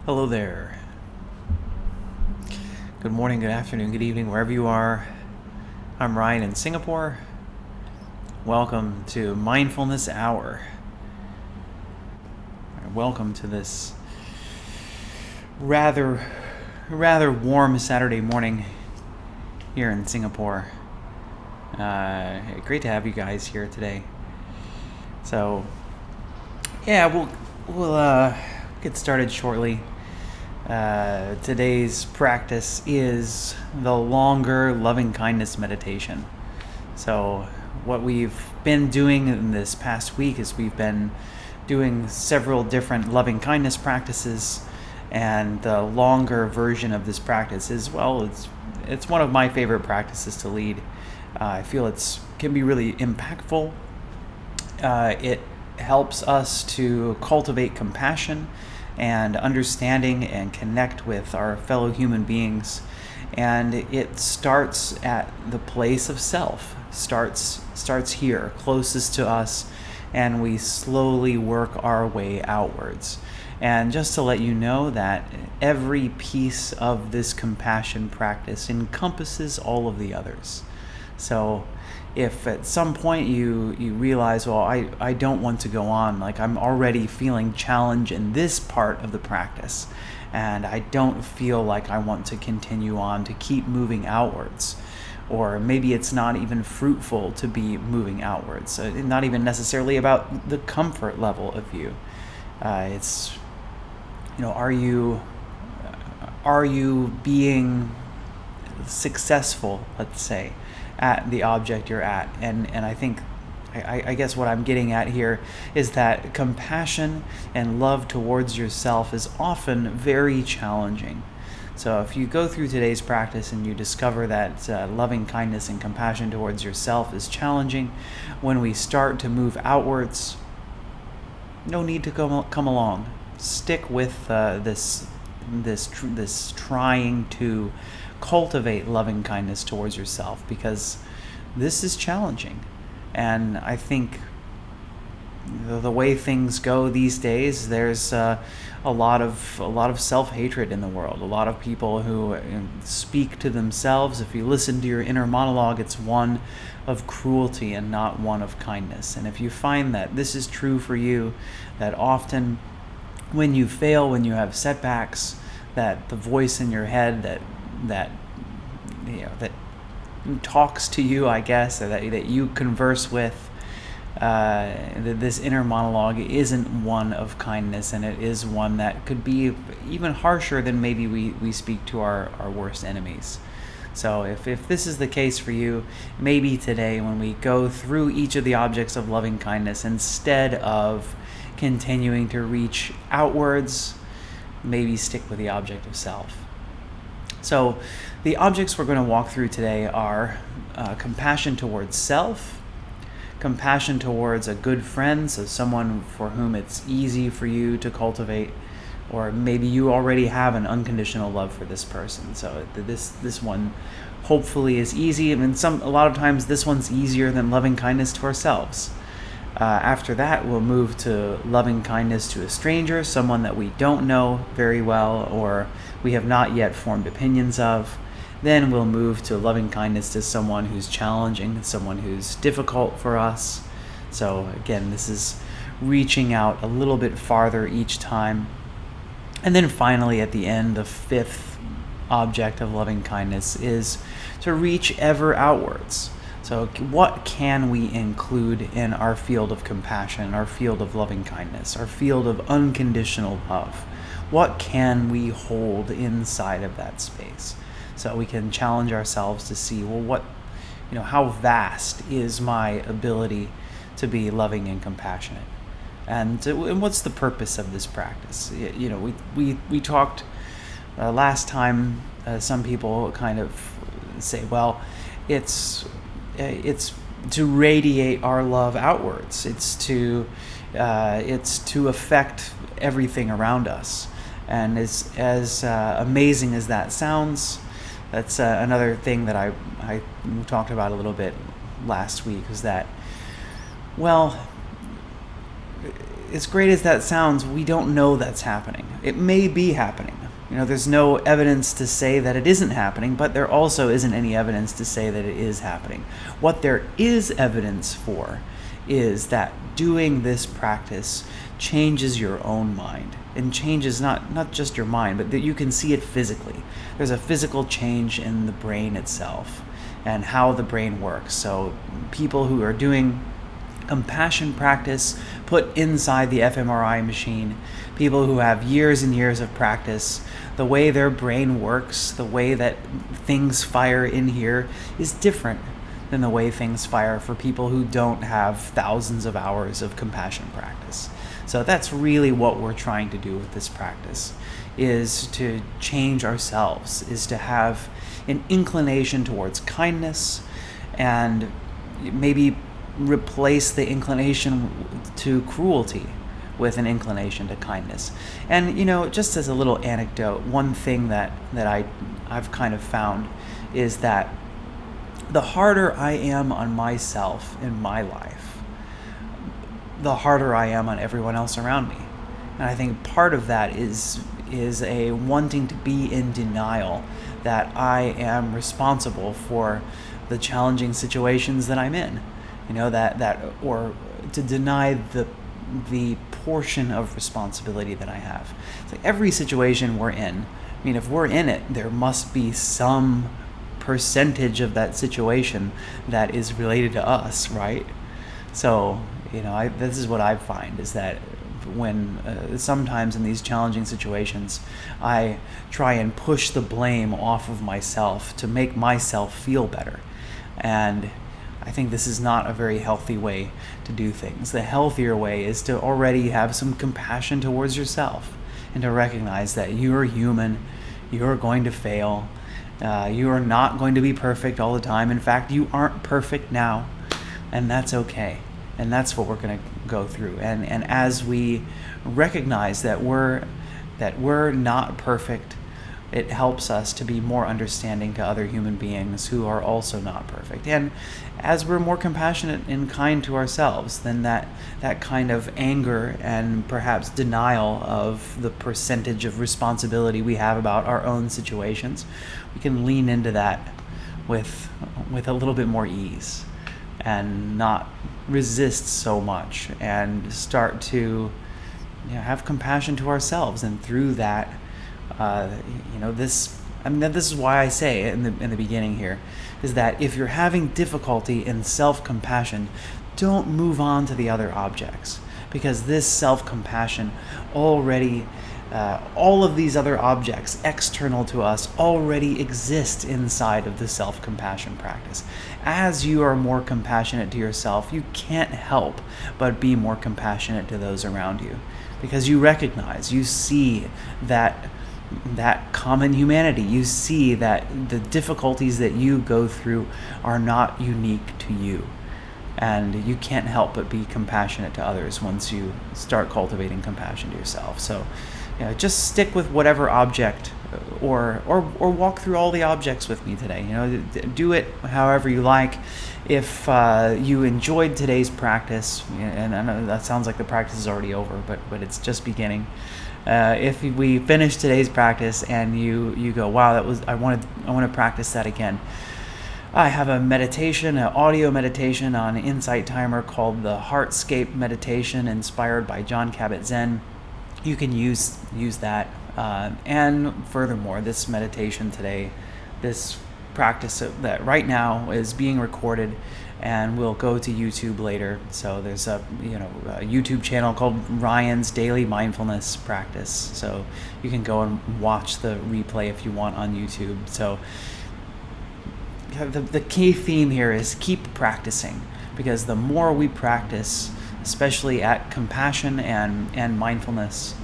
Hello there. Good morning, good afternoon, good evening, wherever you are. I'm Ryan in Singapore. Welcome to Mindfulness Hour. Welcome to this rather warm Saturday morning here in Singapore. Great to have you guys here today. So, yeah, we'll get started shortly. Today's practice is the longer loving kindness meditation. So what we've been doing in this past week is we've been doing several different loving kindness practices, and the longer version of this practice is, well, it's one of my favorite practices to lead. I feel it can be really impactful. It helps us to cultivate compassion and understanding and connect with our fellow human beings. And it starts at the place of self, starts here, closest to us, and we slowly work our way outwards. And just to let you know that every piece of this compassion practice encompasses all of the others. So if at some point you realize, well, I don't want to go on, like I'm already feeling challenge in this part of the practice, and I don't feel like I want to continue on to keep moving outwards, or maybe it's not even fruitful to be moving outwards. So not even necessarily about the comfort level of you. It's, are you being successful, let's say, at the object you're at? And I think, I guess what I'm getting at here is that compassion and love towards yourself is often very challenging. So if you go through today's practice and you discover that loving kindness and compassion towards yourself is challenging, when we start to move outwards, no need to come along. Stick with this trying to cultivate loving kindness towards yourself, because this is challenging. And I think the way things go these days, there's a lot of self-hatred in the world. A lot of people who speak to themselves. If you listen to your inner monologue, it's one of cruelty and not one of kindness. And if you find that this is true for you, that often when you fail, when you have setbacks, that the voice in your head that talks to you, I guess, or that you converse with, this inner monologue isn't one of kindness, and it is one that could be even harsher than maybe we speak to our worst enemies. So if this is the case for you, maybe today when we go through each of the objects of loving kindness, instead of continuing to reach outwards, maybe stick with the object of self. So the objects we're going to walk through today are compassion towards self, compassion towards a good friend, so someone for whom it's easy for you to cultivate, or maybe you already have an unconditional love for this person. So this one hopefully is easy. I mean, a lot of times this one's easier than loving kindness to ourselves. After that, we'll move to loving kindness to a stranger, someone that we don't know very well or we have not yet formed opinions of. Then we'll move to loving kindness to someone who's challenging, someone who's difficult for us. So again, this is reaching out a little bit farther each time. And then finally, at the end, the fifth object of loving kindness is to reach ever outwards. So what can we include in our field of compassion, our field of loving kindness, our field of unconditional love? What can we hold inside of that space? So we can challenge ourselves to see, well, how vast is my ability to be loving and compassionate? And what's the purpose of this practice? We talked last time. Some people kind of say, well, it's to radiate our love outwards. It's to affect everything around us. And as amazing as that sounds, that's another thing that I talked about a little bit last week, is that, well, as great as that sounds, we don't know that's happening. It may be happening. There's no evidence to say that it isn't happening, but there also isn't any evidence to say that it is happening. What there is evidence for is that doing this practice changes your own mind, and changes not just your mind, but that you can see it physically. There's a physical change in the brain itself and how the brain works. So people who are doing compassion practice put inside the fMRI machine, people who have years and years of practice, the way their brain works, the way that things fire in here is different than the way things fire for people who don't have thousands of hours of compassion practice. So that's really what we're trying to do with this practice, is to change ourselves, is to have an inclination towards kindness, and maybe replace the inclination to cruelty with an inclination to kindness. And just as a little anecdote, one thing that I've kind of found is that the harder I am on myself in my life, the harder I am on everyone else around me. And I think part of that is a wanting to be in denial that I am responsible for the challenging situations that I'm in. Or to deny the portion of responsibility that I have. It's like every situation we're in, if we're in it, there must be some percentage of that situation that is related to us, right? So, this is what I find, is that when sometimes in these challenging situations, I try and push the blame off of myself to make myself feel better. And I think this is not a very healthy way to do things. The healthier way is to already have some compassion towards yourself and to recognize that you're human, you're going to fail, you are not going to be perfect all the time. In fact, you aren't perfect now, and that's okay. And that's what we're going to go through. And as we recognize that we're not perfect, it helps us to be more understanding to other human beings who are also not perfect. And as we're more compassionate and kind to ourselves, then that kind of anger and perhaps denial of the percentage of responsibility we have about our own situations, we can lean into that with a little bit more ease and not resist so much, and start to have compassion to ourselves. And through that, this is why I say in the beginning here, is that if you're having difficulty in self-compassion, don't move on to the other objects, because this self-compassion already, all of these other objects external to us already exist inside of the self-compassion practice. As you are more compassionate to yourself, you can't help but be more compassionate to those around you, because you recognize, you see that common humanity. You see that the difficulties that you go through are not unique to you, and you can't help but be compassionate to others once you start cultivating compassion to yourself. So just stick with whatever object, or walk through all the objects with me today. Do it however you like. If you enjoyed today's practice, and I know that sounds like the practice is already over, but it's just beginning. If we finish today's practice and you go, wow, I want to practice that again, I have a meditation, an audio meditation on Insight Timer called the Heartscape Meditation, inspired by Jon Kabat-Zinn. You can use that. And furthermore, this meditation today, this practice that right now is being recorded and will go to YouTube later. So there's a YouTube channel called Ryan's Daily Mindfulness Practice. So you can go and watch the replay if you want on YouTube. So the key theme here is keep practicing, because the more we practice, especially at compassion and mindfulness,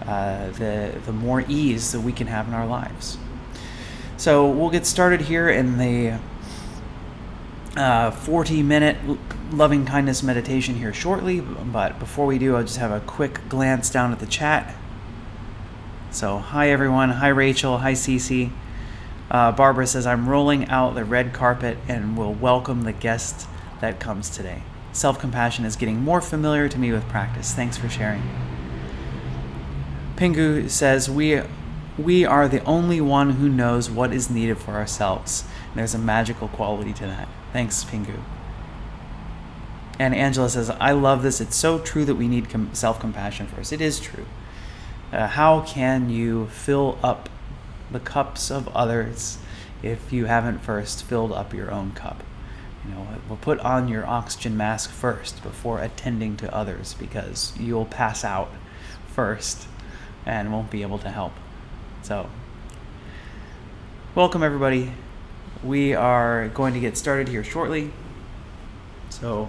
the more ease that we can have in our lives. So we'll get started here in the 40-minute loving kindness meditation here shortly. But before we do, I'll just have a quick glance down at the chat. So hi everyone. Hi Rachel. Hi Cece. Barbara says, I'm rolling out the red carpet and will welcome the guest that comes today. Self-compassion is getting more familiar to me with practice. Thanks for sharing. Pingu says, we are the only one who knows what is needed for ourselves. And there's a magical quality to that. Thanks, Pingu. And Angela says, I love this. It's so true that we need self-compassion first. It is true. How can you fill up the cups of others if you haven't first filled up your own cup? We'll put on your oxygen mask first before attending to others, because you'll pass out first and won't be able to help. So, welcome everybody. We are going to get started here shortly. So,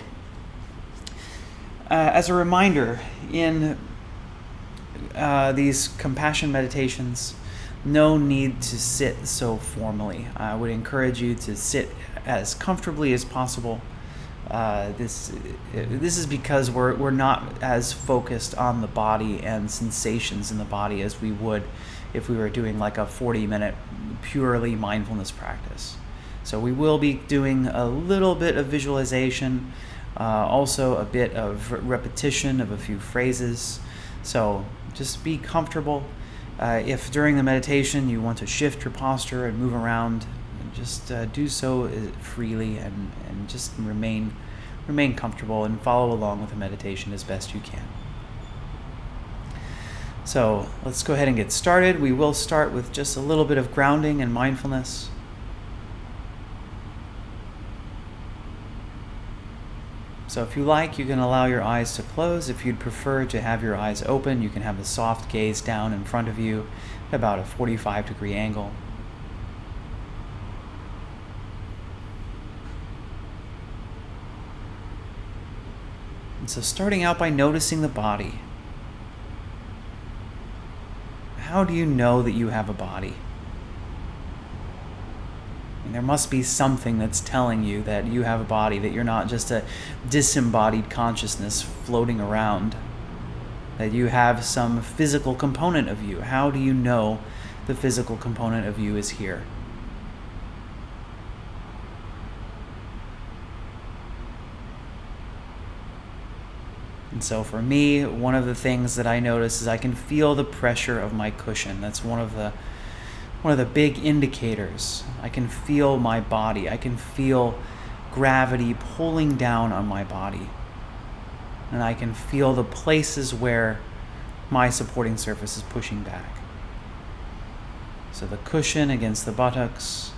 as a reminder, in these compassion meditations, no need to sit so formally. I would encourage you to sit as comfortably as possible. This is because we're not as focused on the body and sensations in the body as we would if we were doing like a 40-minute purely mindfulness practice. So we will be doing a little bit of visualization, also a bit of repetition of a few phrases. So just be comfortable. If during the meditation you want to shift your posture and move around, just do so freely and just remain comfortable and follow along with the meditation as best you can. So let's go ahead and get started. We will start with just a little bit of grounding and mindfulness. So if you like, you can allow your eyes to close. If you'd prefer to have your eyes open, you can have a soft gaze down in front of you at about a 45-degree angle. And so starting out by noticing the body. How do you know that you have a body? And there must be something that's telling you that you have a body, that you're not just a disembodied consciousness floating around, that you have some physical component of you. How do you know the physical component of you is here? And so for me, one of the things that I notice is I can feel the pressure of my cushion. That's one of the big indicators. I can feel my body. I can feel gravity pulling down on my body. And I can feel the places where my supporting surface is pushing back. So the cushion against the buttocks,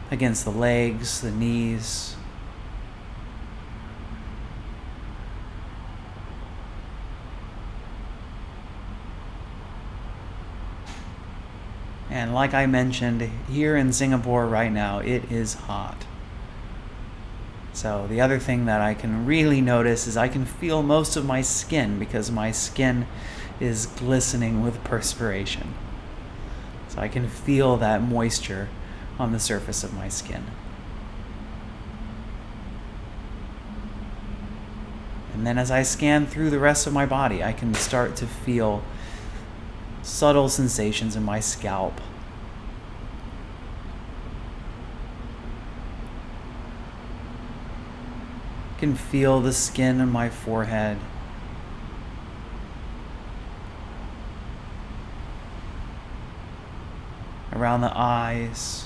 against the legs, the knees. And like I mentioned, here in Singapore right now, it is hot. So the other thing that I can really notice is I can feel most of my skin, because my skin is glistening with perspiration. So I can feel that moisture on the surface of my skin. And then as I scan through the rest of my body, I can start to feel subtle sensations in my scalp. I can feel the skin on my forehead. Around the eyes,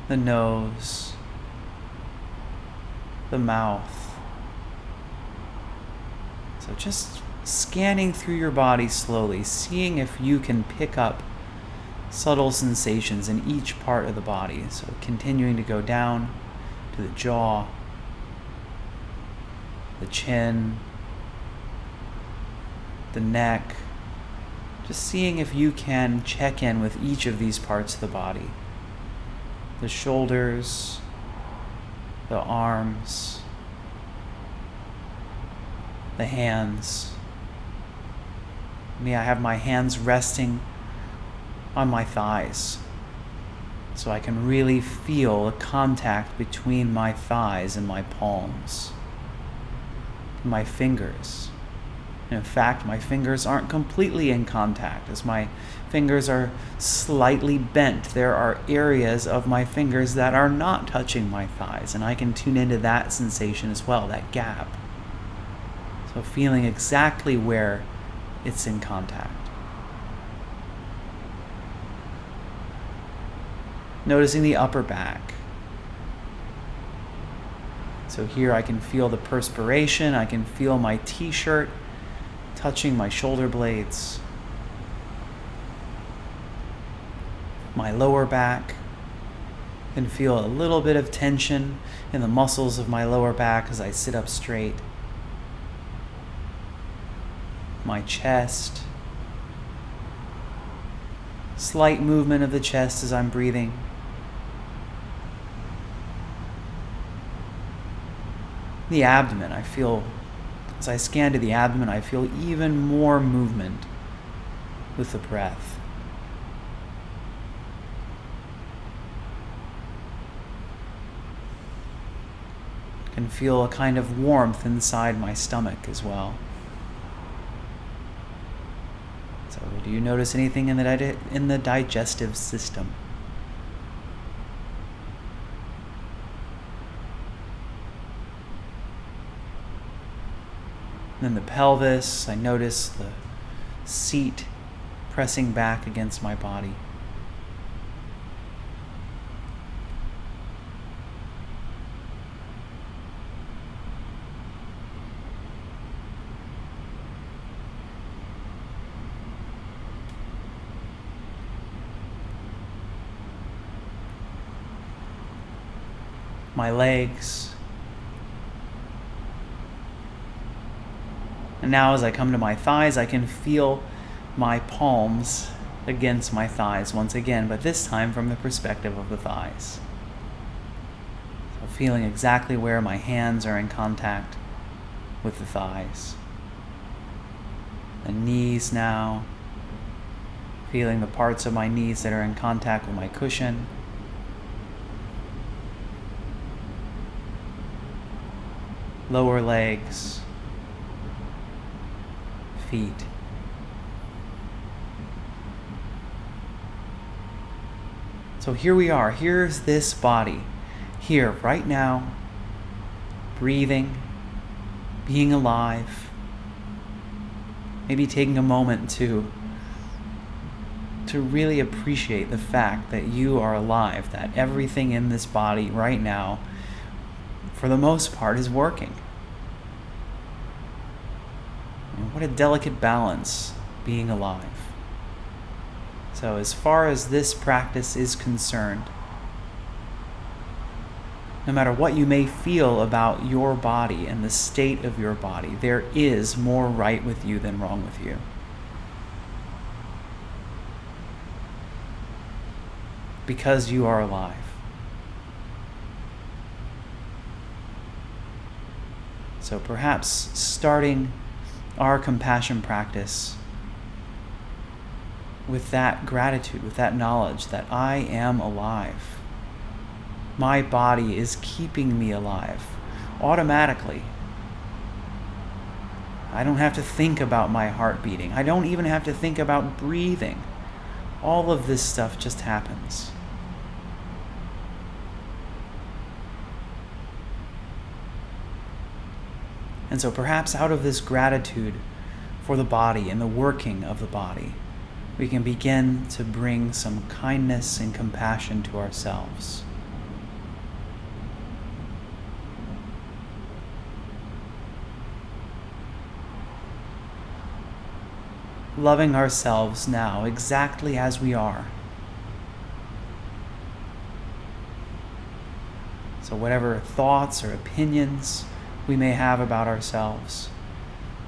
the nose, the mouth. So just scanning through your body slowly, seeing if you can pick up subtle sensations in each part of the body. So continuing to go down to the jaw, the chin, the neck. Just seeing if you can check in with each of these parts of the body. The shoulders, the arms, the hands. Me, I have my hands resting on my thighs, so I can really feel the contact between my thighs and my palms, my fingers. And in fact, my fingers aren't completely in contact. As my fingers are slightly bent, there are areas of my fingers that are not touching my thighs, and I can tune into that sensation as well, that gap. So feeling exactly where it's in contact. Noticing the upper back. So here I can feel the perspiration, I can feel my t-shirt touching my shoulder blades, my lower back. I can feel a little bit of tension in the muscles of my lower back as I sit up straight. My chest, slight movement of the chest as I'm breathing. The abdomen, I feel, as I scan to the abdomen, I feel even more movement with the breath. I can feel a kind of warmth inside my stomach as well. So, do you notice anything in the digestive system? And then the pelvis, I notice the seat pressing back against my body. My legs. And now as I come to my thighs, I can feel my palms against my thighs once again, but this time from the perspective of the thighs. So feeling exactly where my hands are in contact with the thighs. The knees now, feeling the parts of my knees that are in contact with my cushion. Lower legs, feet. So here we are. Here's this body. Here, right now, breathing, being alive. Maybe taking a moment to really appreciate the fact that you are alive, that everything in this body right now, for the most part, is working. And what a delicate balance being alive. So as far as this practice is concerned, no matter what you may feel about your body and the state of your body, there is more right with you than wrong with you. Because you are alive. So perhaps starting our compassion practice with that gratitude, with that knowledge that I am alive. My body is keeping me alive automatically. I don't have to think about my heart beating. I don't even have to think about breathing. All of this stuff just happens. And so perhaps out of this gratitude for the body and the working of the body, we can begin to bring some kindness and compassion to ourselves. Loving ourselves now exactly as we are. So whatever thoughts or opinions we may have about ourselves,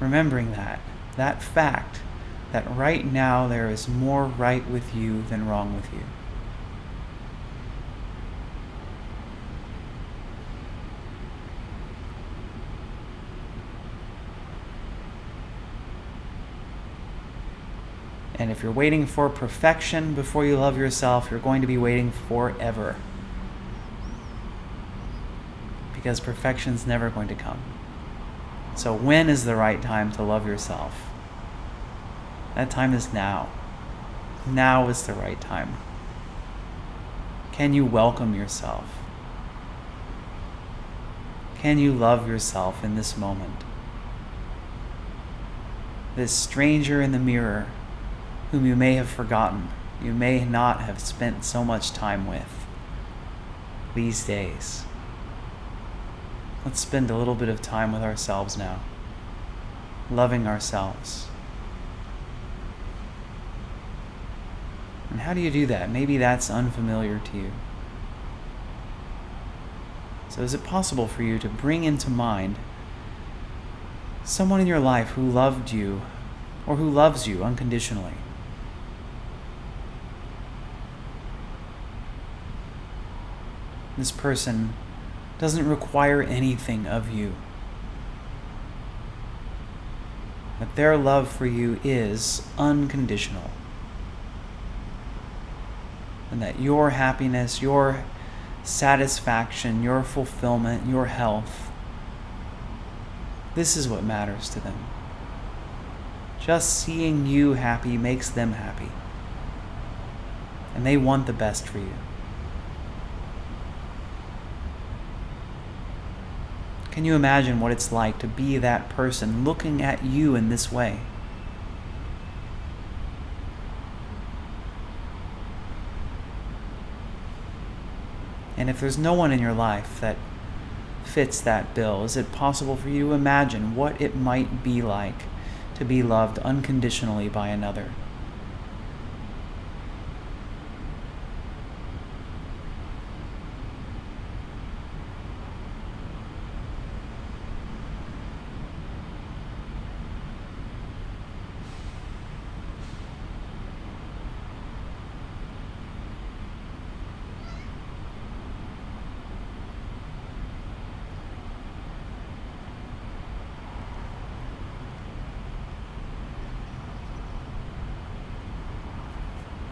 remembering that fact that right now there is more right with you than wrong with you. And if you're waiting for perfection before you love yourself, you're going to be waiting forever. Because perfection's never going to come. So when is the right time to love yourself? That time is now. Now is the right time. Can you welcome yourself? Can you love yourself in this moment? This stranger in the mirror whom you may have forgotten, you may not have spent so much time with these days. Let's spend a little bit of time with ourselves now, loving ourselves. And how do you do that? Maybe that's unfamiliar to you. So is it possible for you to bring into mind someone in your life who loved you or who loves you unconditionally? This person doesn't require anything of you. But their love for you is unconditional. And that your happiness, your satisfaction, your fulfillment, your health, this is what matters to them. Just seeing you happy makes them happy. And they want the best for you. Can you imagine what it's like to be that person looking at you in this way? And if there's no one in your life that fits that bill, is it possible for you to imagine what it might be like to be loved unconditionally by another?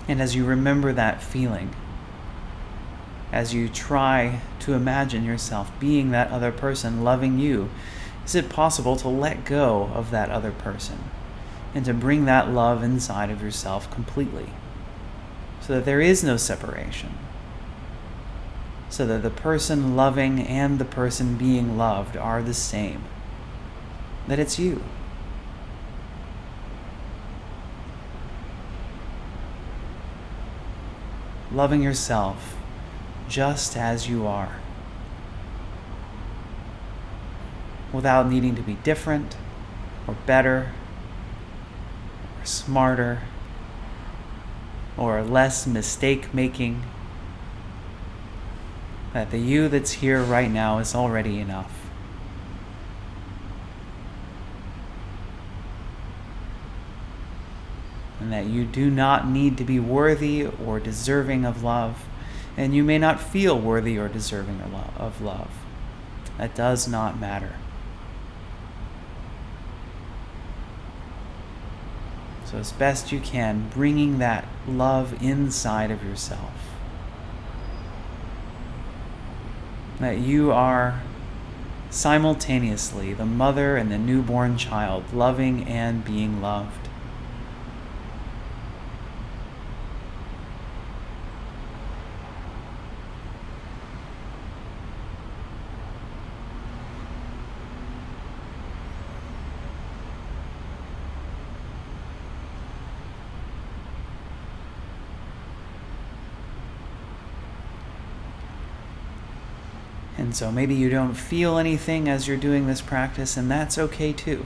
And as you remember that feeling, as you try to imagine yourself being that other person loving you, is it possible to let go of that other person and to bring that love inside of yourself completely so that there is no separation, so that the person loving and the person being loved are the same, that it's you? Loving yourself just as you are, without needing to be different or better or smarter or less mistake-making. That the you that's here right now is already enough. And that you do not need to be worthy or deserving of love, and you may not feel worthy or deserving of love. That does not matter. So as best you can, bringing that love inside of yourself. That you are simultaneously the mother and the newborn child, loving and being loved. And so maybe you don't feel anything as you're doing this practice, and that's okay too.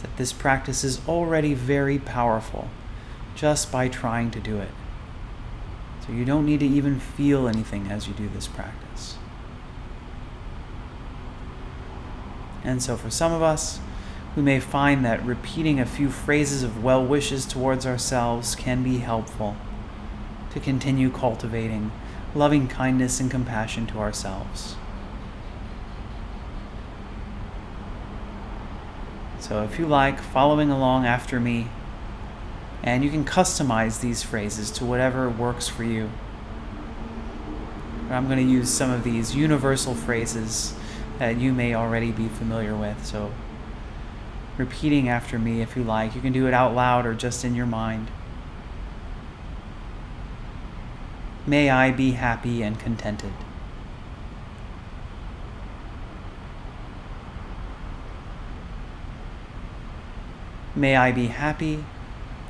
That this practice is already very powerful just by trying to do it. So you don't need to even feel anything as you do this practice. And so for some of us, we may find that repeating a few phrases of well wishes towards ourselves can be helpful to continue cultivating loving kindness and compassion to ourselves. So if you like, following along after me, and you can customize these phrases to whatever works for you. But I'm going to use some of these universal phrases that you may already be familiar with. So repeating after me if you like. You can do it out loud or just in your mind. May I be happy and contented. May I be happy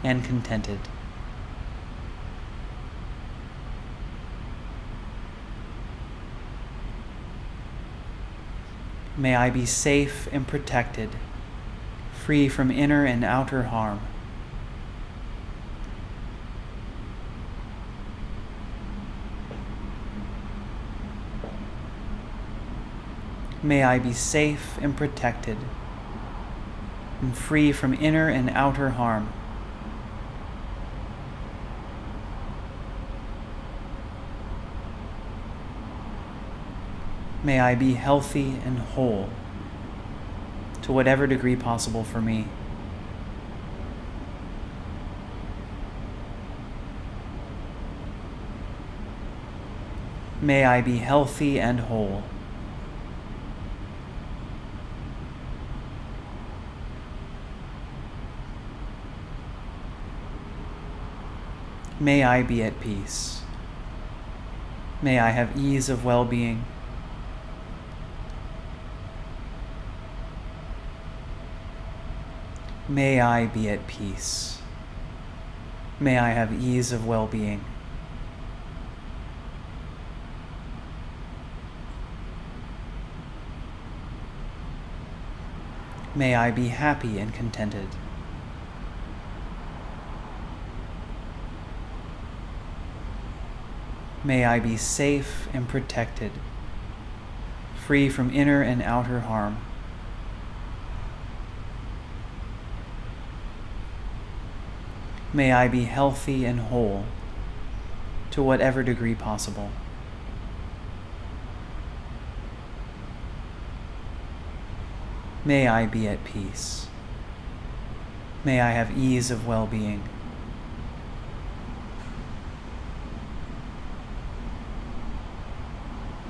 and contented. May I be safe and protected, free from inner and outer harm. May I be safe and protected, and free from inner and outer harm. May I be healthy and whole, to whatever degree possible for me. May I be healthy and whole. May I be at peace. May I have ease of well-being. May I be at peace. May I have ease of well-being. May I be happy and contented. May I be safe and protected, free from inner and outer harm. May I be healthy and whole, to whatever degree possible. May I be at peace. May I have ease of well-being.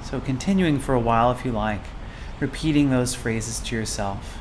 So continuing for a while, if you like, repeating those phrases to yourself.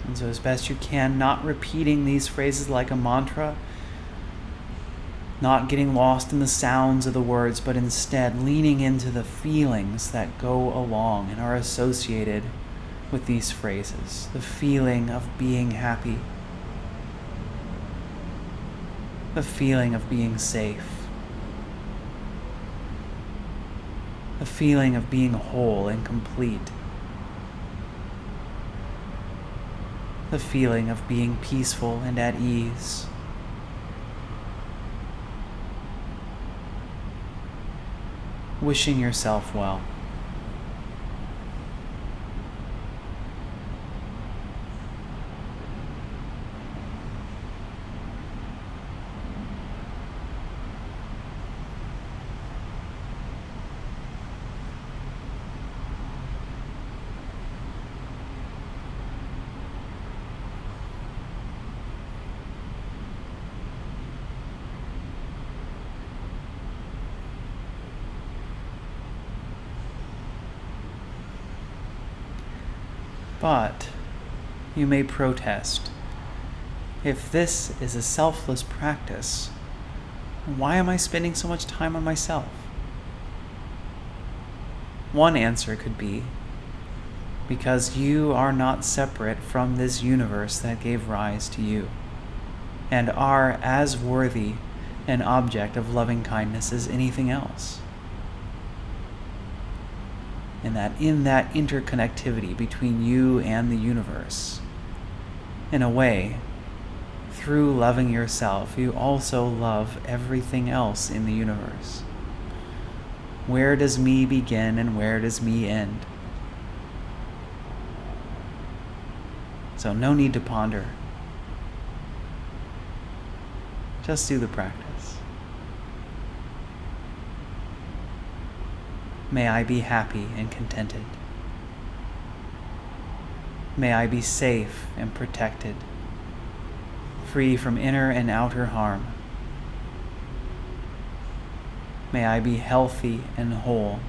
And so as best you can, not repeating these phrases like a mantra, not getting lost in the sounds of the words, but instead leaning into the feelings that go along and are associated with these phrases. The feeling of being happy, the feeling of being safe, the feeling of being whole and complete, the feeling of being peaceful and at ease. Wishing yourself well. But you may protest, if this is a selfless practice, why am I spending so much time on myself? One answer could be, because you are not separate from this universe that gave rise to you, and are as worthy an object of loving kindness as anything else. and that in that interconnectivity between you and the universe, in a way, through loving yourself, you also love everything else in the universe. Where does me begin and where does me end? So no need to ponder. Just do the practice. May I be happy and contented. May I be safe and protected, free from inner and outer harm. May I be healthy and whole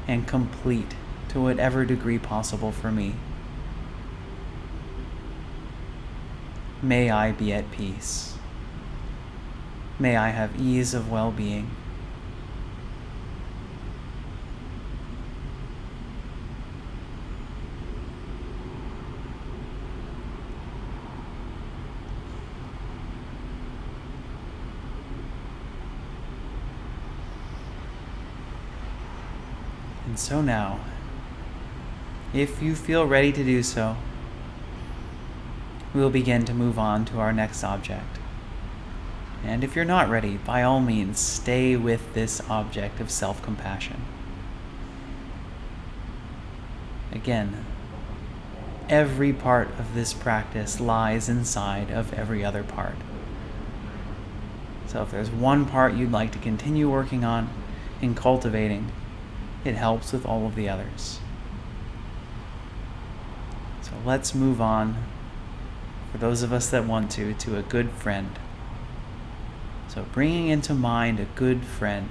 and complete to whatever degree possible for me. May I be at peace. May I have ease of well-being. And so now, if you feel ready to do so, we'll begin to move on to our next object. And if you're not ready, by all means, stay with this object of self-compassion. Again, every part of this practice lies inside of every other part. So if there's one part you'd like to continue working on and cultivating, it helps with all of the others. So let's move on, for those of us that want to a good friend. So bringing into mind a good friend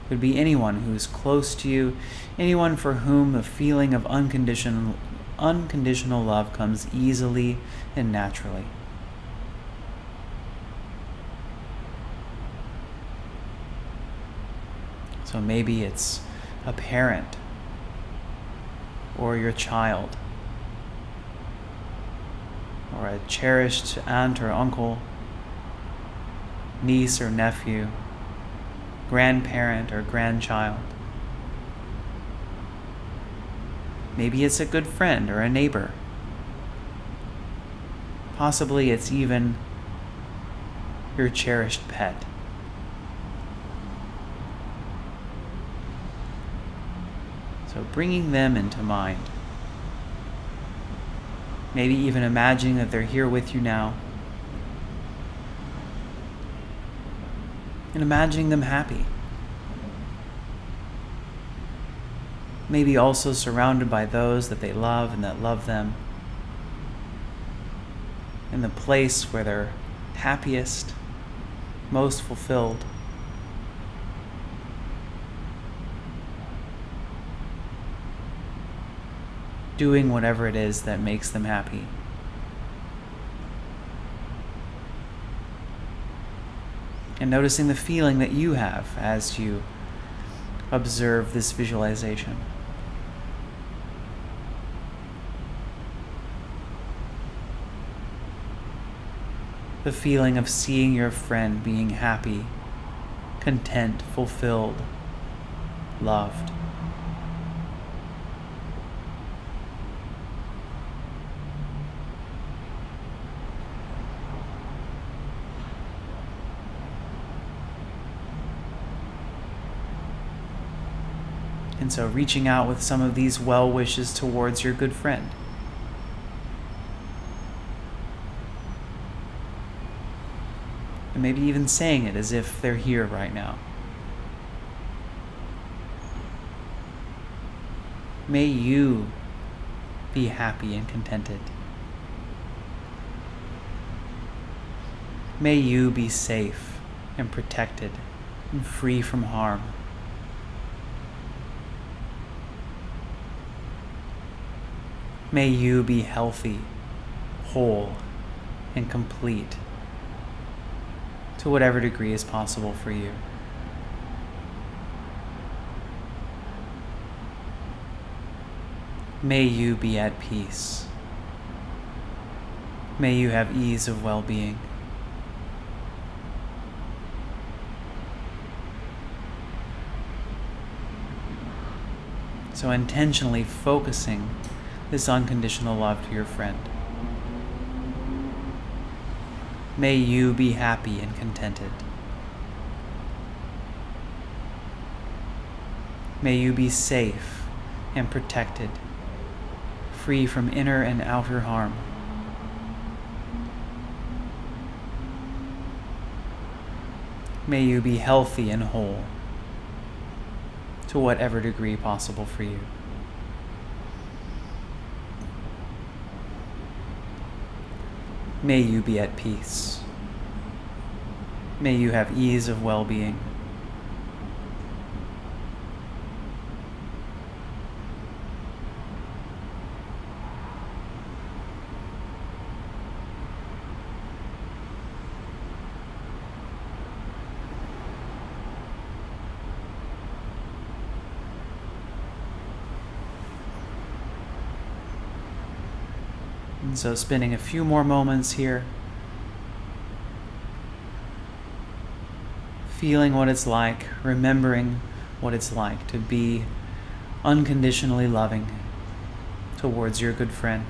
could be anyone who's close to you, anyone for whom the feeling of unconditional love comes easily and naturally. So maybe it's a parent or your child or a cherished aunt or uncle, niece or nephew, grandparent or grandchild. Maybe it's a good friend or a neighbor. Possibly it's even your cherished pet. So bringing them into mind. Maybe even imagining that they're here with you now. And imagining them happy. Maybe also surrounded by those that they love and that love them. In the place where they're happiest, most fulfilled. Doing whatever it is that makes them happy. And noticing the feeling that you have as you observe this visualization. The feeling of seeing your friend being happy, content, fulfilled, loved. And so reaching out with some of these well wishes towards your good friend. And maybe even saying it as if they're here right now. May you be happy and contented. May you be safe and protected and free from harm. May you be healthy, whole, and complete to whatever degree is possible for you. May you be at peace. May you have ease of well-being. So intentionally focusing this unconditional love to your friend. May you be happy and contented. May you be safe and protected, free from inner and outer harm. May you be healthy and whole, to whatever degree possible for you. May you be at peace. May you have ease of well-being. And so spending a few more moments here, feeling what it's like, remembering what it's like to be unconditionally loving towards your good friend.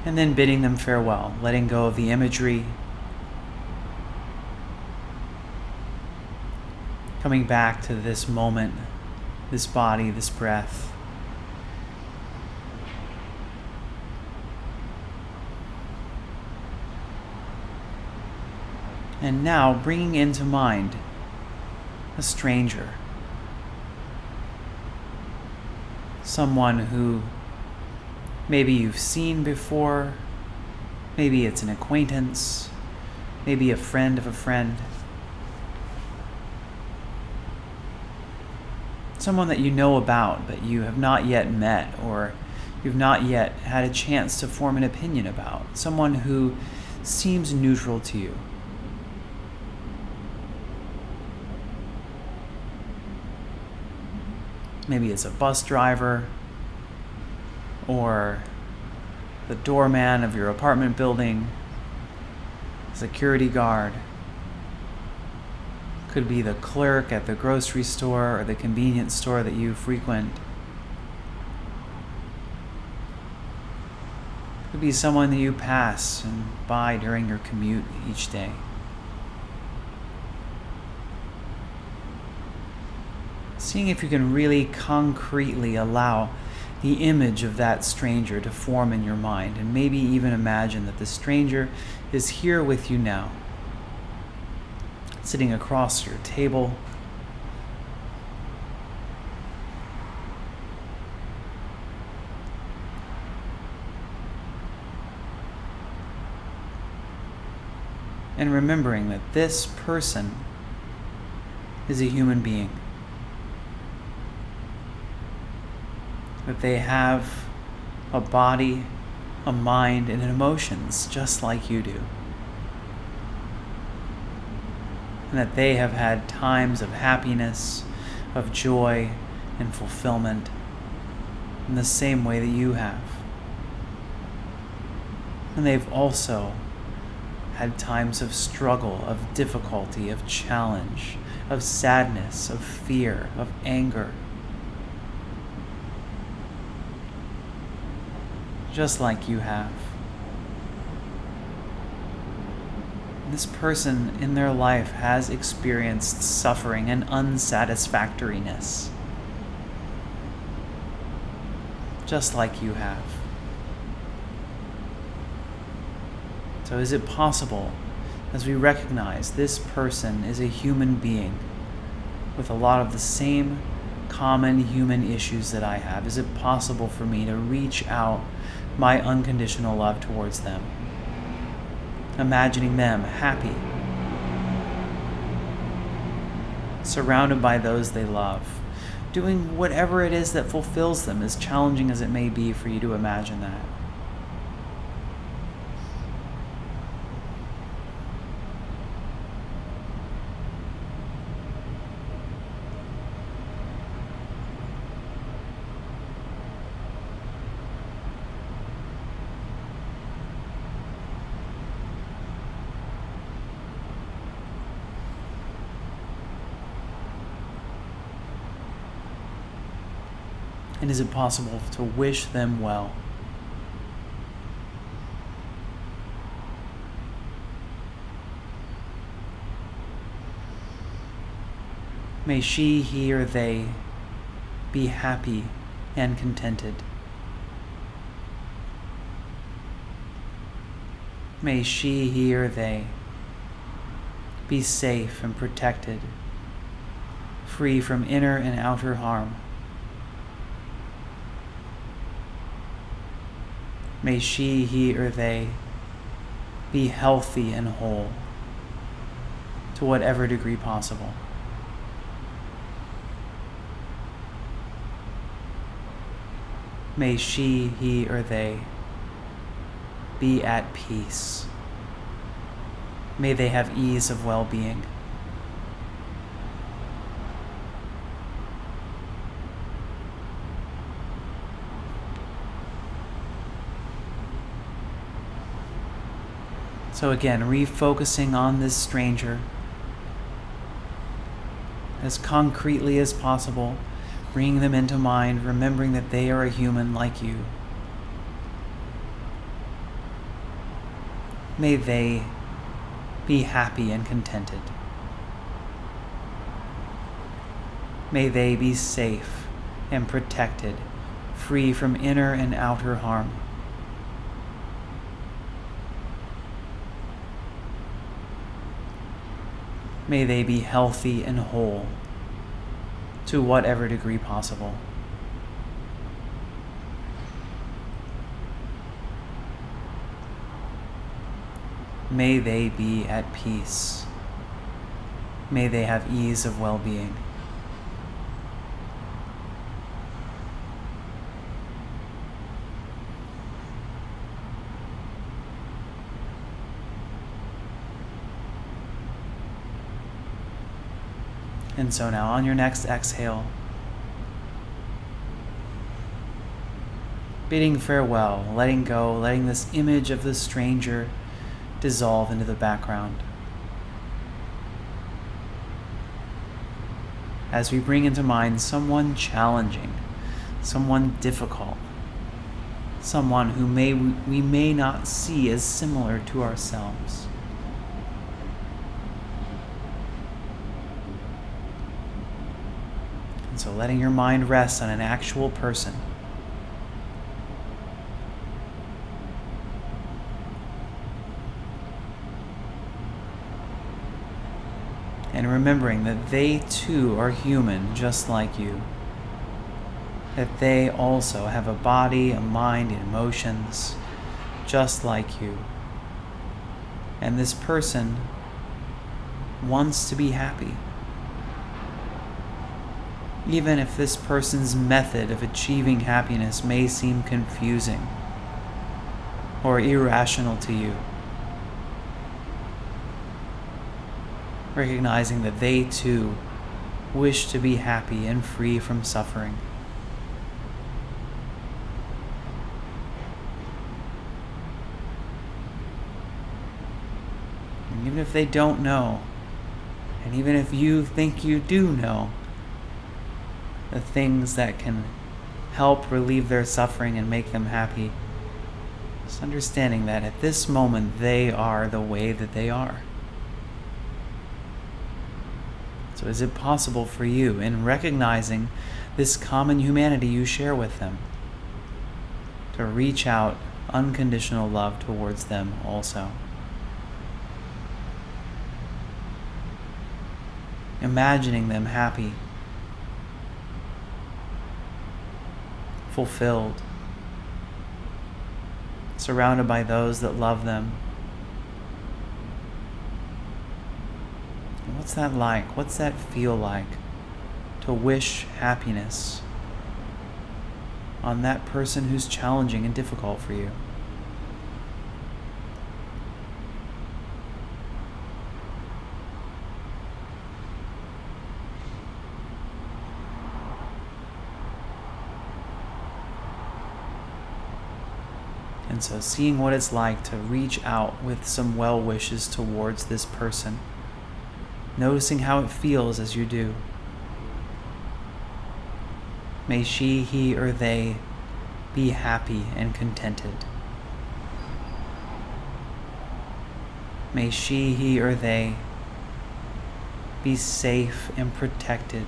And then bidding them farewell, letting go of the imagery, coming back to this moment, this body, this breath. And now bringing into mind a stranger, someone who maybe you've seen before, maybe it's an acquaintance, maybe a friend of a friend. Someone that you know about but you have not yet met, or you've not yet had a chance to form an opinion about. Someone who seems neutral to you. Maybe it's a bus driver, or the doorman of your apartment building, security guard. Could be the clerk at the grocery store or the convenience store that you frequent. Could be someone that you pass and by during your commute each day. Seeing if you can really concretely allow the image of that stranger to form in your mind, and maybe even imagine that the stranger is here with you now, sitting across your table, and remembering that this person is a human being, that they have a body, a mind, and emotions just like you do. And that they have had times of happiness, of joy, and fulfillment in the same way that you have. And they've also had times of struggle, of difficulty, of challenge, of sadness, of fear, of anger. Just like you have. This person in their life has experienced suffering and unsatisfactoriness, just like you have. So is it possible, as we recognize this person is a human being with a lot of the same common human issues that I have, is it possible for me to reach out my unconditional love towards them? Imagining them happy, surrounded by those they love, doing whatever it is that fulfills them, as challenging as it may be for you to imagine that. And is it possible to wish them well? May she, he, or they be happy and contented. May she, he, or they be safe and protected, free from inner and outer harm. May she, he, or they be healthy and whole to whatever degree possible. May she, he, or they be at peace. May they have ease of well-being. So again, refocusing on this stranger as concretely as possible, bringing them into mind, remembering that they are a human like you. May they be happy and contented. May they be safe and protected, free from inner and outer harm. May they be healthy and whole to whatever degree possible. May they be at peace. May they have ease of well-being. And so now on your next exhale, bidding farewell, letting go, letting this image of the stranger dissolve into the background. As we bring into mind someone challenging, someone difficult, someone who we may not see as similar to ourselves. And so letting your mind rest on an actual person. And remembering that they too are human just like you. That they also have a body, a mind, and emotions just like you. And this person wants to be happy. Even if this person's method of achieving happiness may seem confusing or irrational to you. Recognizing that they too wish to be happy and free from suffering. And even if they don't know, and even if you think you do know, the things that can help relieve their suffering and make them happy, just understanding that at this moment they are the way that they are. So is it possible for you, in recognizing this common humanity you share with them, to reach out unconditional love towards them also? Imagining them happy, fulfilled, surrounded by those that love them. What's that like? What's that feel like to wish happiness on that person who's challenging and difficult for you? And so seeing what it's like to reach out with some well wishes towards this person. Noticing how it feels as you do. May she, he, or they be happy and contented. May she, he, or they be safe and protected,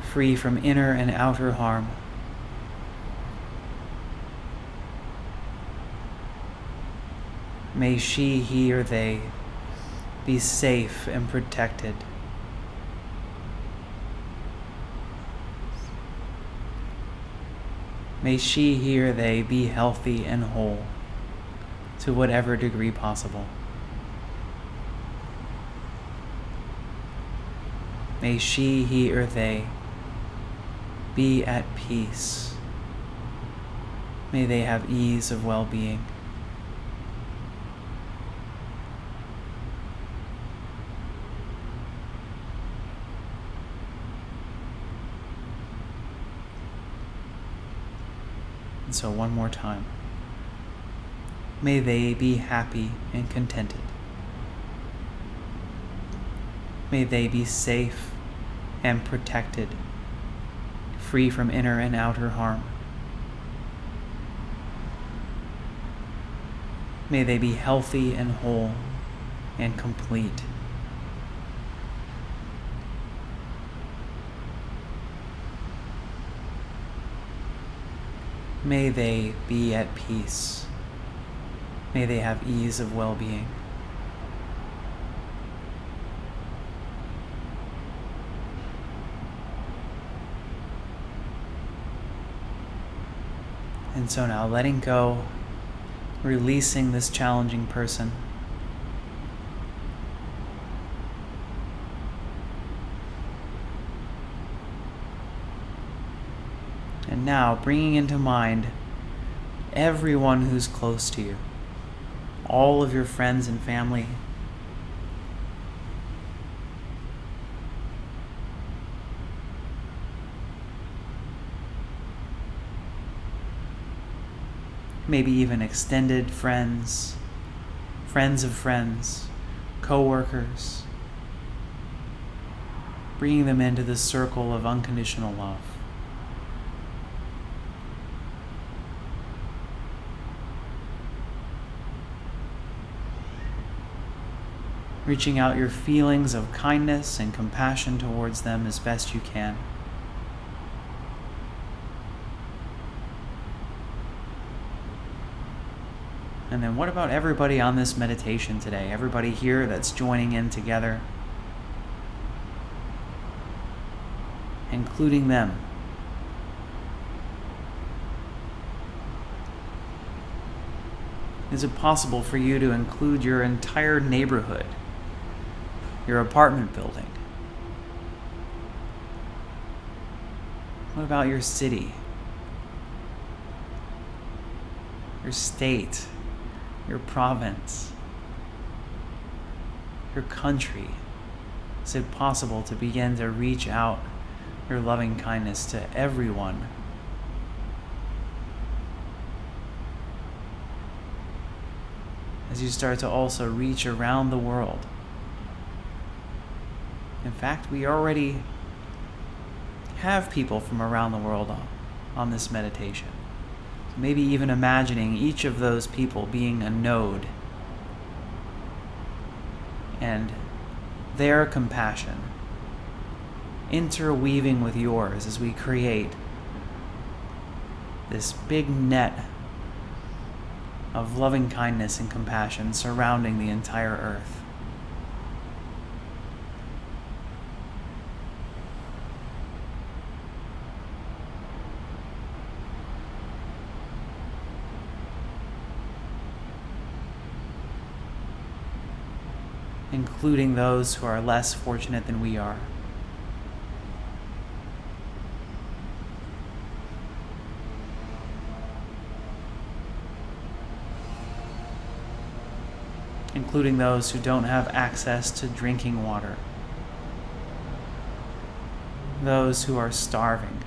free from inner and outer harm. May she, he, or they be safe and protected, may she, he, or they be healthy and whole to whatever degree possible. May she, he, or they be at peace. May they have ease of well-being. And so one more time. May they be happy and contented. May they be safe and protected, free from inner and outer harm. May they be healthy and whole and complete. May they be at peace. May they have ease of well-being. And so now letting go, releasing this challenging person. And now bringing into mind everyone who's close to you, all of your friends and family. Maybe even extended friends, friends of friends, co-workers, bringing them into this circle of unconditional love. Reaching out your feelings of kindness and compassion towards them as best you can. And then what about everybody on this meditation today? Everybody here that's joining in together, including them. Is it possible for you to include your entire neighborhood, your apartment building? What about your city, your state, your province, your country? Is it possible to begin to reach out your loving kindness to everyone? As you start to also reach around the world. In fact, we already have people from around the world on this meditation. So maybe even imagining each of those people being a node and their compassion interweaving with yours as we create this big net of loving kindness and compassion surrounding the entire earth. Including those who are less fortunate than we are. Including those who don't have access to drinking water. Those who are starving.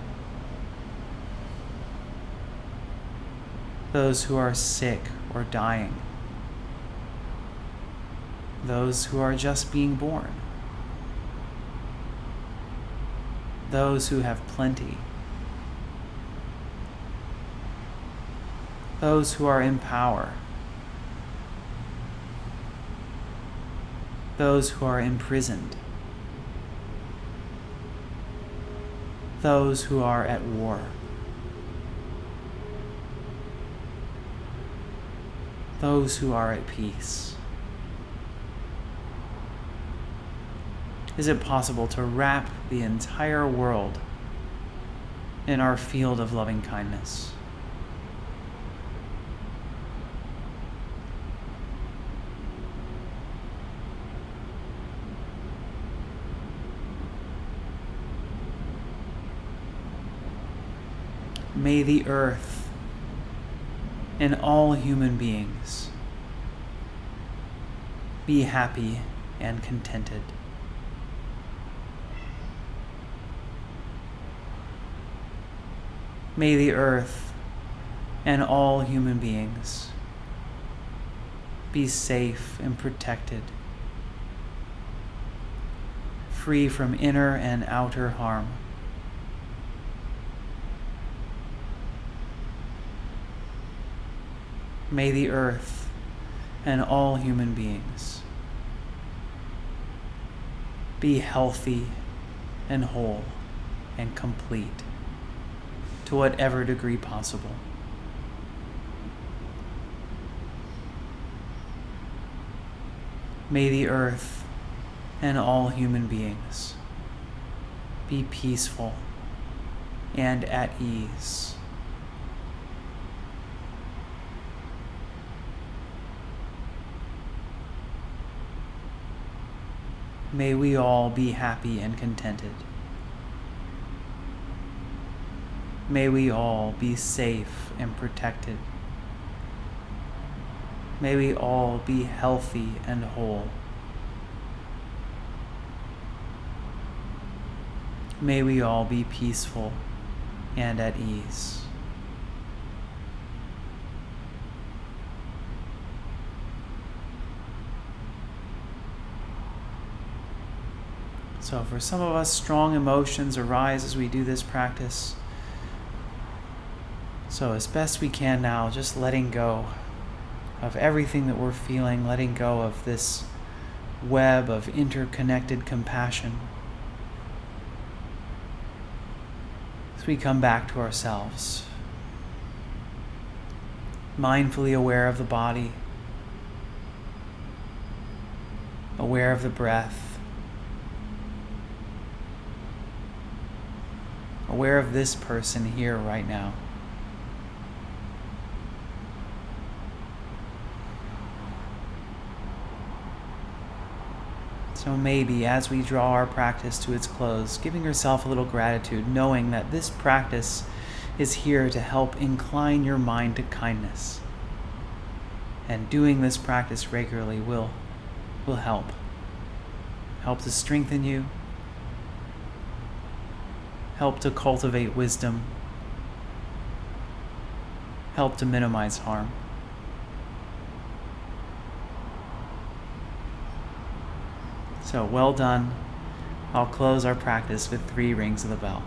Those who are sick or dying. Those who are just being born. Those who have plenty those who are in power, those who are imprisoned, those who are at war, those who are at peace. Is it possible to wrap the entire world in our field of loving kindness? May the earth and all human beings be happy and contented. May the earth and all human beings be safe and protected, free from inner and outer harm. May the earth and all human beings be healthy and whole and complete to whatever degree possible. May the earth and all human beings be peaceful and at ease. May we all be happy and contented. May we all be safe and protected. May we all be healthy and whole. May we all be peaceful and at ease. So for some of us, strong emotions arise as we do this practice. So as best we can now, just letting go of everything that we're feeling, letting go of this web of interconnected compassion. As we come back to ourselves, mindfully aware of the body, aware of the breath, aware of this person here right now. So maybe as we draw our practice to its close, giving yourself a little gratitude, knowing that this practice is here to help incline your mind to kindness. And doing this practice regularly will help. Help to strengthen you, help to cultivate wisdom, help to minimize harm. So well done. I'll close our practice with 3 rings of the bell.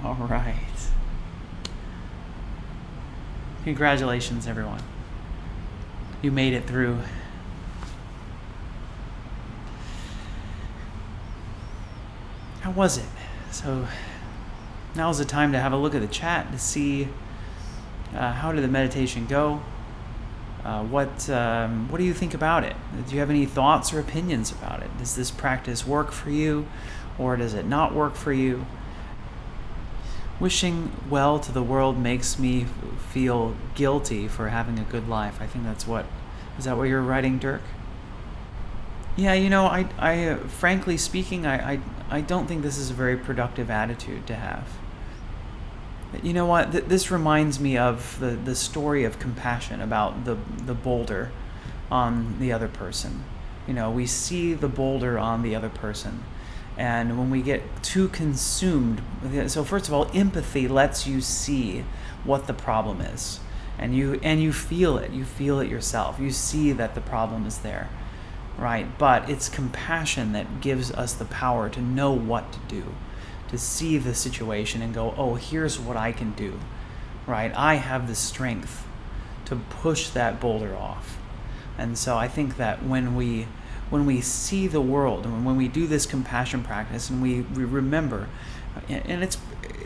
All right. Congratulations, everyone. You made it through. How was it? So now's the time to have a look at the chat to see how did the meditation go? What do you think about it? Do you have any thoughts or opinions about it? Does this practice work for you, or does it not work for you? Wishing well to the world makes me feel guilty for having a good life. I think is that what you're writing, Dirk? Yeah, I frankly speaking, I don't think this is a very productive attitude to have. You know what? This reminds me of the story of compassion about the boulder on the other person. We see the boulder on the other person. And when we get too consumed, so first of all, empathy lets you see what the problem is. And you feel it. You feel it yourself. You see that the problem is there, right? But it's compassion that gives us the power to know what to do, to see the situation and go, oh, here's what I can do, right? I have the strength to push that boulder off. And so I think that when we see the world and when we do this compassion practice and we remember, and it's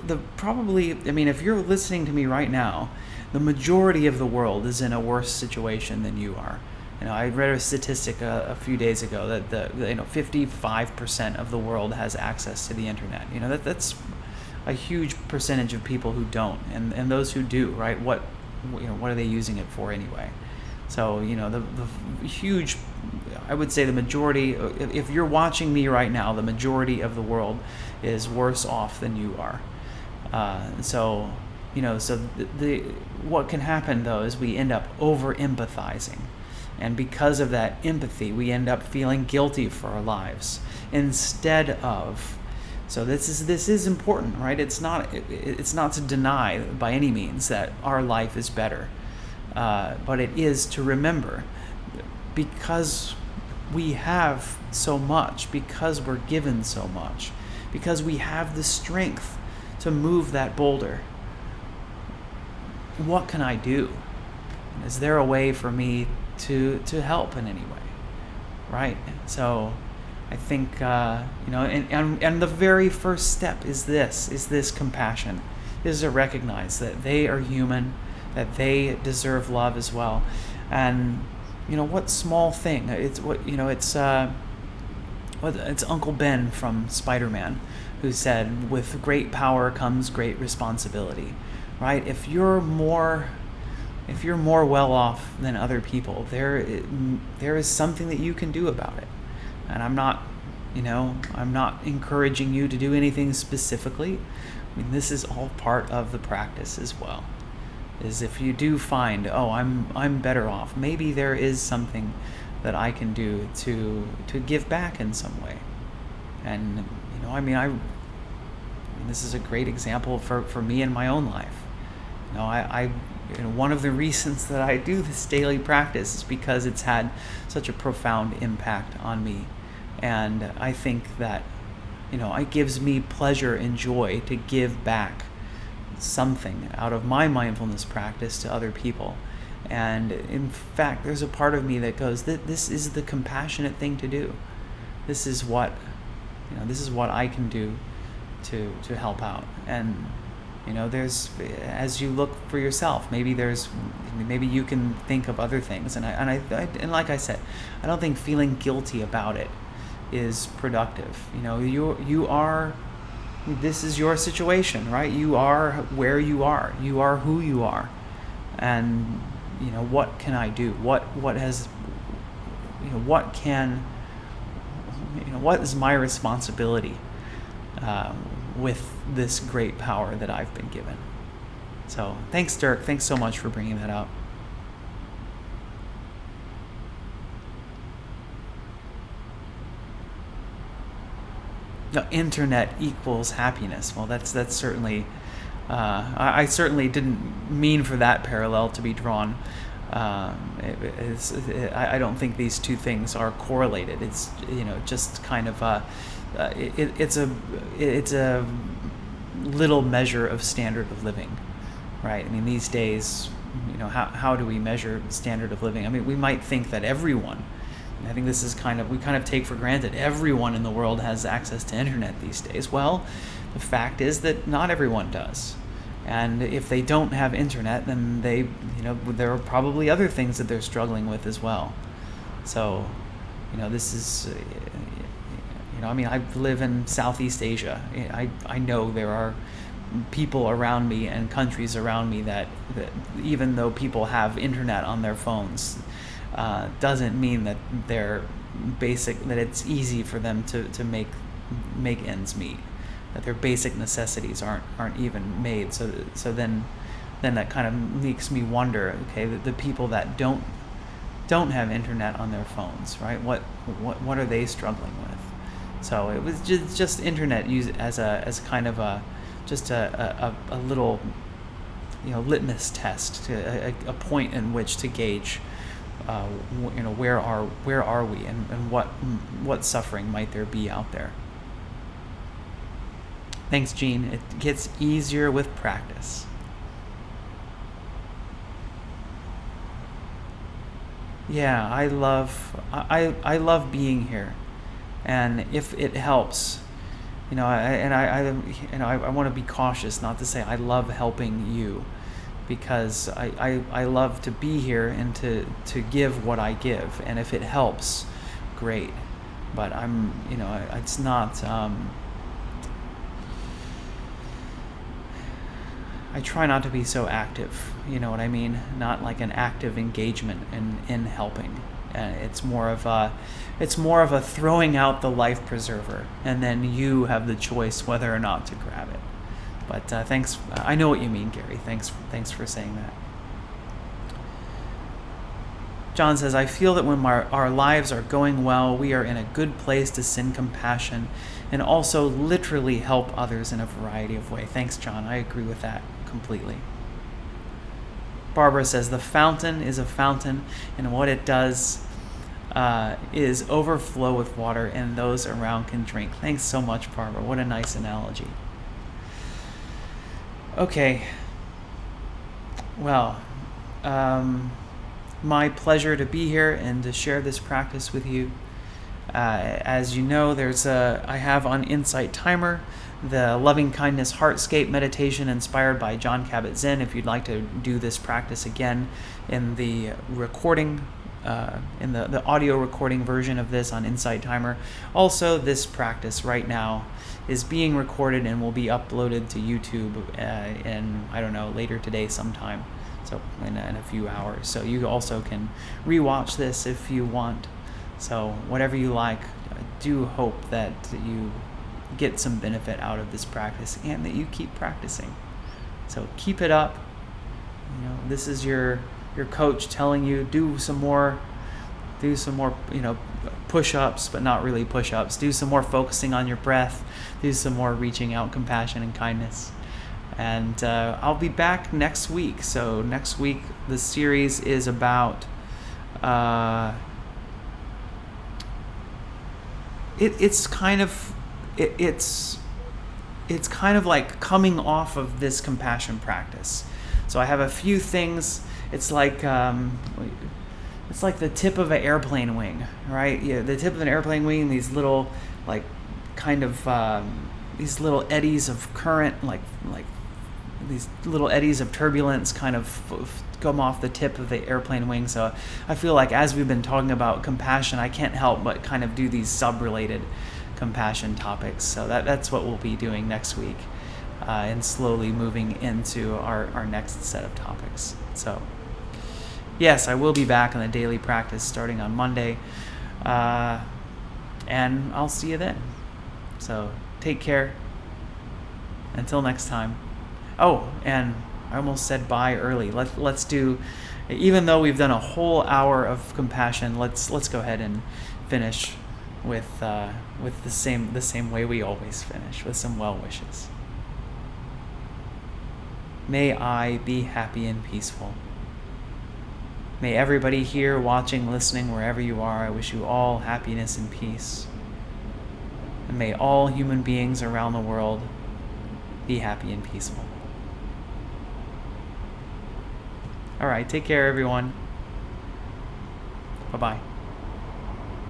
if you're listening to me right now, the majority of the world is in a worse situation than you are. I read a statistic a few days ago that 55% of the world has access to the internet. That's a huge percentage of people who don't, and those who do, right? What are they using it for anyway? So the huge, I would say the majority. If you're watching me right now, the majority of the world is worse off than you are. What can happen though is we end up over empathizing. And because of that empathy, we end up feeling guilty for our lives instead of. So this is important, right? It's not to deny by any means that our life is better, but it is to remember, because we have so much, because we're given so much, because we have the strength to move that boulder. What can I do? Is there a way for me to help in any way, right? So I think and the very first step is this compassion, is to recognize that they are human, that they deserve love as well. And what small thing, it's Uncle Ben from Spider-Man who said, with great power comes great responsibility, right? If you're more well off than other people, there is something that you can do about it. And I'm not encouraging you to do anything specifically. This is all part of the practice as well. Is if you do find, I'm better off, maybe there is something that I can do to give back in some way. And this is a great example for me in my own life. One of the reasons that I do this daily practice is because it's had such a profound impact on me. And I think that, it gives me pleasure and joy to give back something out of my mindfulness practice to other people. And in fact, there's a part of me that goes, this is the compassionate thing to do. This is what I can do to help out. And there's, as you look for yourself, maybe you can think of other things. And like I said, I don't think feeling guilty about it is productive. This is your situation, right? You are where you are. You are who you are. And what can I do? What is my responsibility with this great power that I've been given? So thanks, Dirk. Thanks so much for bringing that up. No, internet equals happiness. Well, that's certainly. I certainly didn't mean for that parallel to be drawn. I don't think these two things are correlated. It's just kind of it's a little measure of standard of living, right? These days, how do we measure standard of living? We might think that everyone. I think this is we kind of take for granted everyone in the world has access to internet these days. Well, the fact is that not everyone does. And if they don't have internet, then there are probably other things that they're struggling with as well. So, this is, I live in Southeast Asia. I know there are people around me and countries around me that even though people have internet on their phones, doesn't mean that that it's easy for them to make ends meet. that their basic necessities aren't even made. So then that kind of makes me wonder, okay, the people that don't have internet on their phones, right? What are they struggling with? So it was just internet used as kind of a little, litmus test, to a point in which to gauge, where are we, and what suffering might there be out there. Thanks, Gene. It gets easier with practice. Yeah, I love being here, and if it helps, I want to be cautious not to say I love helping you, because I love to be here and to give what I give, and if it helps, great. But it's not. I try not to be so active, you know what I mean? Not like an active engagement in helping. It's more of a throwing out the life preserver, and then you have the choice whether or not to grab it. But thanks. I know what you mean, Gary. Thanks for saying that. John says, I feel that when our lives are going well, we are in a good place to send compassion and also literally help others in a variety of ways. Thanks, John. I agree with that completely. Barbara says, the fountain is a fountain, and what it does is overflow with water, and those around can drink. Thanks so much, Barbara. What a nice analogy. Okay. Well, my pleasure to be here and to share this practice with you. As you know, I have on Insight Timer the Loving Kindness Heartscape meditation inspired by Jon Kabat-Zinn. If you'd like to do this practice again in the recording, in the audio recording version of this on Insight Timer. Also, this practice right now is being recorded and will be uploaded to YouTube in, later today sometime. So in a few hours. So you also can rewatch this if you want. So whatever you like, I do hope that you get some benefit out of this practice and that you keep practicing. So keep it up. This is your coach telling you do some more push-ups, but not really push-ups. Do some more focusing on your breath. Do some more reaching out compassion and kindness. And I'll be back next week. So next week the series is about it's kind of like coming off of this compassion practice. So I have a few things. It's like the tip of an airplane wing, right? Yeah, the tip of an airplane wing. These little these little eddies of current, like these little eddies of turbulence kind of come off the tip of the airplane wing. So I feel like as we've been talking about compassion, I can't help but kind of do these sub-related compassion topics. So that's what we'll be doing next week, and slowly moving into our next set of topics. So yes, I will be back on the daily practice starting on Monday, and I'll see you then. So take care. Until next time. Oh, and I almost said bye early. Let's do, even though we've done a whole hour of compassion, let's go ahead and finish with the same way we always finish, with some well wishes. May I be happy and peaceful. May everybody here, watching, listening, wherever you are, I wish you all happiness and peace. And may all human beings around the world be happy and peaceful. All right, take care, everyone. Bye-bye.